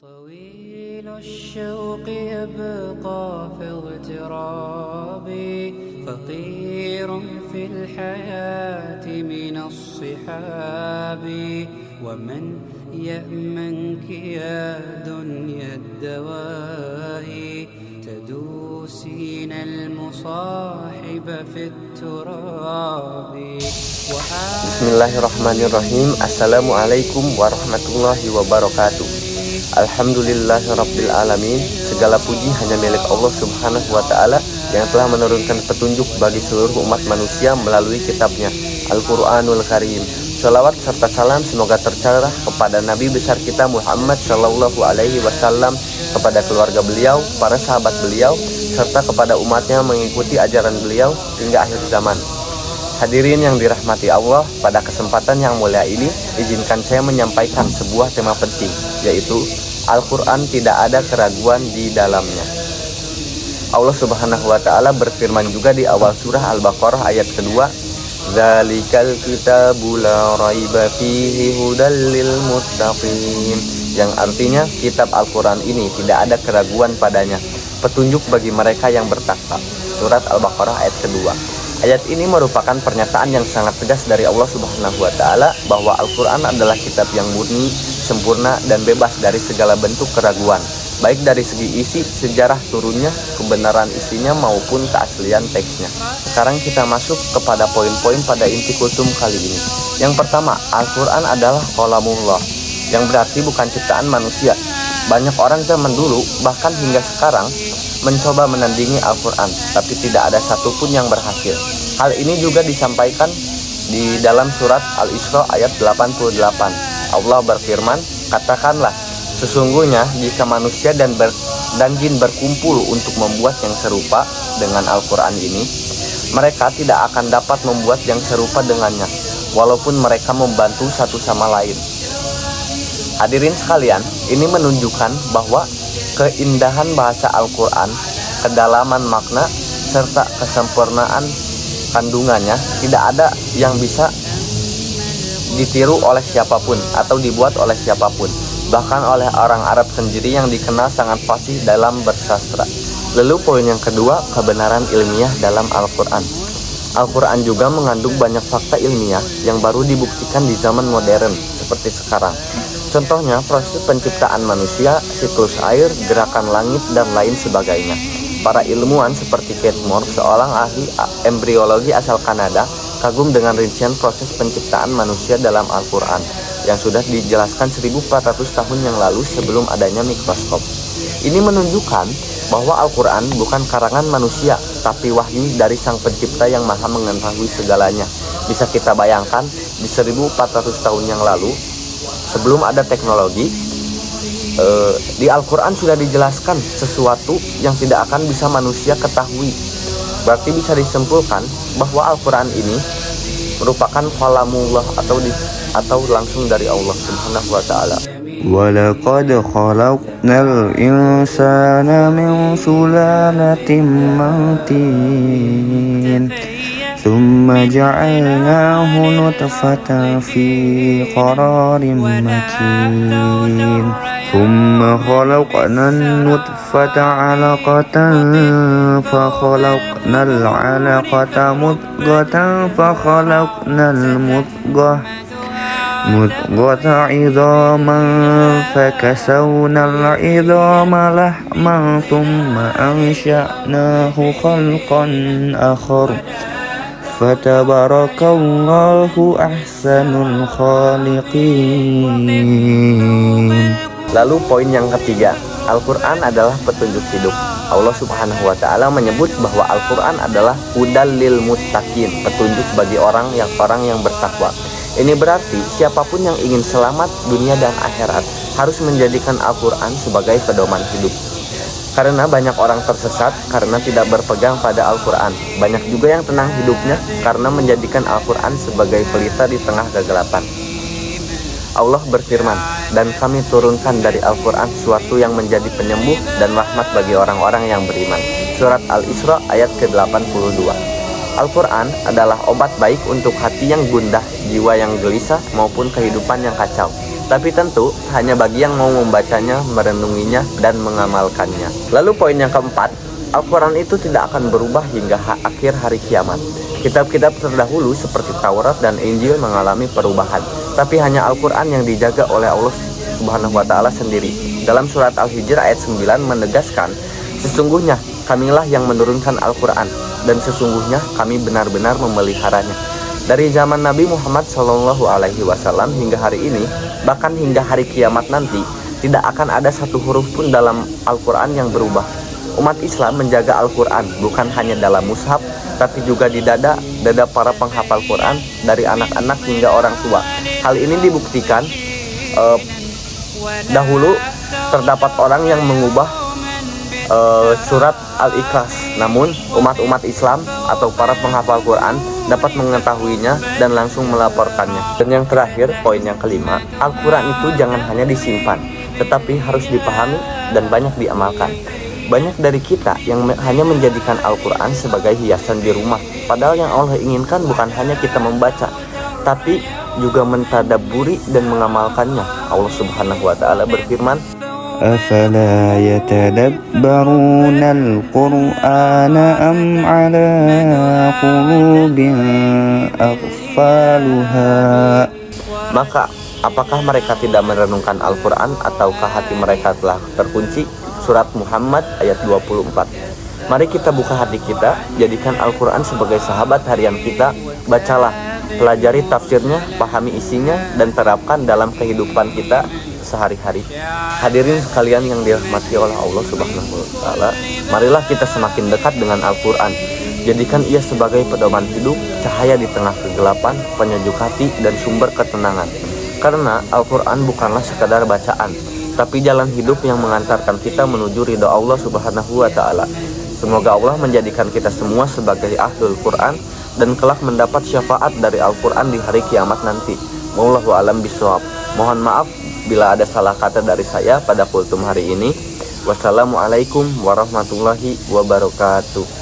طويل الشوق يبقى في اغترابي فطير في الحياة من الصحاب ومن يأمنك يا دنيا الدواهي تدوسين المصاحب في التراب. Bismillahirrahmanirrahim. Assalamualaikum warahmatullahi wabarakatuh. Alhamdulillahirabbil alamin. Segala puji hanya milik Allah Subhanahu wa taala yang telah menurunkan petunjuk bagi seluruh umat manusia melalui kitabnya Al-Qur'anul Karim. Salawat serta salam semoga tercurah kepada Nabi besar kita Muhammad sallallahu alaihi wasallam, kepada keluarga beliau, para sahabat beliau, serta kepada umatnya mengikuti ajaran beliau hingga akhir zaman. Hadirin yang dirahmati Allah, pada kesempatan yang mulia ini izinkan saya menyampaikan sebuah tema penting, yaitu Al-Quran tidak ada keraguan di dalamnya. Allah Subhanahu wa taala berfirman juga di awal surah Al-Baqarah ayat kedua, "Dzalikal kitabu la raiba fihi hudal lil muttaqin," yang artinya kitab Al-Quran ini tidak ada keraguan padanya, petunjuk bagi mereka yang bertakwa. Surat Al-Baqarah ayat kedua. Ayat ini merupakan pernyataan yang sangat tegas dari Allah Subhanahu wa taala bahwa Al-Quran adalah kitab yang murni, sempurna, dan bebas dari segala bentuk keraguan, baik dari segi isi, sejarah turunnya, kebenaran isinya, maupun keaslian teksnya. Sekarang kita masuk kepada poin-poin pada inti kultum kali ini. Yang pertama, Al-Quran adalah qalamullah, yang berarti bukan ciptaan manusia. Banyak orang zaman dulu, bahkan hingga sekarang, mencoba menandingi Al-Quran, tapi tidak ada satupun yang berhasil. Hal ini juga disampaikan di dalam surat Al-Isra ayat 88. Allah berfirman, "Katakanlah, sesungguhnya jika manusia dan jin berkumpul untuk membuat yang serupa dengan Al-Quran ini, mereka tidak akan dapat membuat yang serupa dengannya, walaupun mereka membantu satu sama lain." Hadirin sekalian, ini menunjukkan bahwa keindahan bahasa Al-Quran, kedalaman makna, serta kesempurnaan kandungannya tidak ada yang bisa ditiru oleh siapapun atau dibuat oleh siapapun, bahkan oleh orang Arab sendiri yang dikenal sangat fasih dalam bersastra. Lalu poin yang kedua, kebenaran ilmiah dalam Al-Quran. Al-Quran juga mengandung banyak fakta ilmiah yang baru dibuktikan di zaman modern seperti sekarang. Contohnya proses penciptaan manusia, siklus air, gerakan langit, dan lain sebagainya. Para ilmuwan seperti Kate Moore, seorang ahli embriologi asal Kanada, kagum dengan rincian proses penciptaan manusia dalam Al-Quran yang sudah dijelaskan 1400 tahun yang lalu sebelum adanya mikroskop. Ini menunjukkan bahwa Al-Quran bukan karangan manusia, tapi wahyu dari Sang Pencipta yang maha mengetahui segalanya. Bisa kita bayangkan, di 1400 tahun yang lalu, sebelum ada teknologi, di Al-Quran sudah dijelaskan sesuatu yang tidak akan bisa manusia ketahui. Berarti bisa disimpulkan bahwa Al-Quran ini merupakan kalamullah atau langsung dari Allah Subhanahu wa taala. وَلَقَدْ خَلَقْنَا الْإِنسَانَ مِنْ سُلَالَةٍ مِنْ طِينٍ ثُمَّ جَعَلْنَاهُ نُطْفَةً فِي قَرَارٍ مَكِينٍ ثُمَّ خَلَقْنَا النُّطْفَةَ عَلَقَةً فَخَلَقْنَا الْعَلَقَةَ مُضْغَةً فَخَلَقْنَا الْمُضْغَةَ عظاما فكسونا العظام لحما ثم أنشأناه خلقا آخر فتبارك الله أحسن الخالقين. Lalu poin yang ketiga, Al-Quran adalah petunjuk hidup. Allah Subhanahu wa taala menyebut bahwa Al-Quran adalah hudal lil muttaqin, petunjuk bagi orang yang bertakwa. Ini berarti siapapun yang ingin selamat dunia dan akhirat harus menjadikan Al-Quran sebagai pedoman hidup. Karena banyak orang tersesat karena tidak berpegang pada Al-Quran. Banyak juga yang tenang hidupnya karena menjadikan Al-Quran sebagai pelita di tengah kegelapan. Allah berfirman, "Dan kami turunkan dari Al-Quran sesuatu yang menjadi penyembuh dan rahmat bagi orang-orang yang beriman." Surat Al-Isra ayat ke-82. Al-Quran adalah obat baik untuk hati yang gundah, jiwa yang gelisah, maupun kehidupan yang kacau. Tapi tentu hanya bagi yang mau membacanya, merenunginya, dan mengamalkannya. Lalu poin yang keempat, Al-Quran itu tidak akan berubah hingga akhir hari kiamat. Kitab-kitab terdahulu seperti Taurat dan Injil mengalami perubahan, tapi hanya Al-Quran yang dijaga oleh Allah Subhanahu wa Ta'ala sendiri. Dalam surat Al-Hijr ayat 9 menegaskan, sesungguhnya kamilah yang menurunkan Al-Quran, dan sesungguhnya kami benar-benar memeliharanya. Dari zaman Nabi Muhammad SAW hingga hari ini, bahkan hingga hari kiamat nanti, tidak akan ada satu huruf pun dalam Al-Quran yang berubah. Umat Islam menjaga Al-Quran bukan hanya dalam mushaf, tapi juga di dada para penghafal Quran, dari anak-anak hingga orang tua. Hal ini dibuktikan dahulu terdapat orang yang mengubah surat Al-Ikhlas, namun umat-umat Islam atau para penghafal Quran dapat mengetahuinya dan langsung melaporkannya. Dan yang terakhir, poin yang kelima, Al-Quran itu jangan hanya disimpan, tetapi harus dipahami dan banyak diamalkan. Banyak dari kita yang hanya menjadikan Al-Quran sebagai hiasan di rumah, padahal yang Allah inginkan bukan hanya kita membaca, tapi juga mentadabburi dan mengamalkannya. Allah Subhanahu wa Ta'ala berfirman, أفلا يتدبرون القرآن أم على قلوب أقفالها. maka apakah mereka tidak merenungkan Al-Quran ataukah hati mereka telah terkunci? Surat Muhammad ayat 24. Mari kita buka hati kita, jadikan Al-Quran sebagai sahabat harian kita. Bacalah, pelajari tafsirnya, pahami isinya, dan terapkan dalam kehidupan kita sehari-hari. Hadirin sekalian yang dirahmati oleh Allah Subhanahu wa Ta'ala, marilah kita semakin dekat dengan Al-Quran. Jadikan ia sebagai pedoman hidup, cahaya di tengah kegelapan, penyejuk hati, dan sumber ketenangan. Karena Al-Quran bukanlah sekadar bacaan, tapi jalan hidup yang mengantarkan kita menuju ridha Allah Subhanahu wa Ta'ala. Semoga Allah menjadikan kita semua sebagai ahlul Quran dan kelak mendapat syafaat dari Al-Quran di hari kiamat nanti. Wallahu a'lam bishawab. Mohon maaf bila ada salah kata dari saya pada kultum hari ini. Wassalamualaikum warahmatullahi wabarakatuh.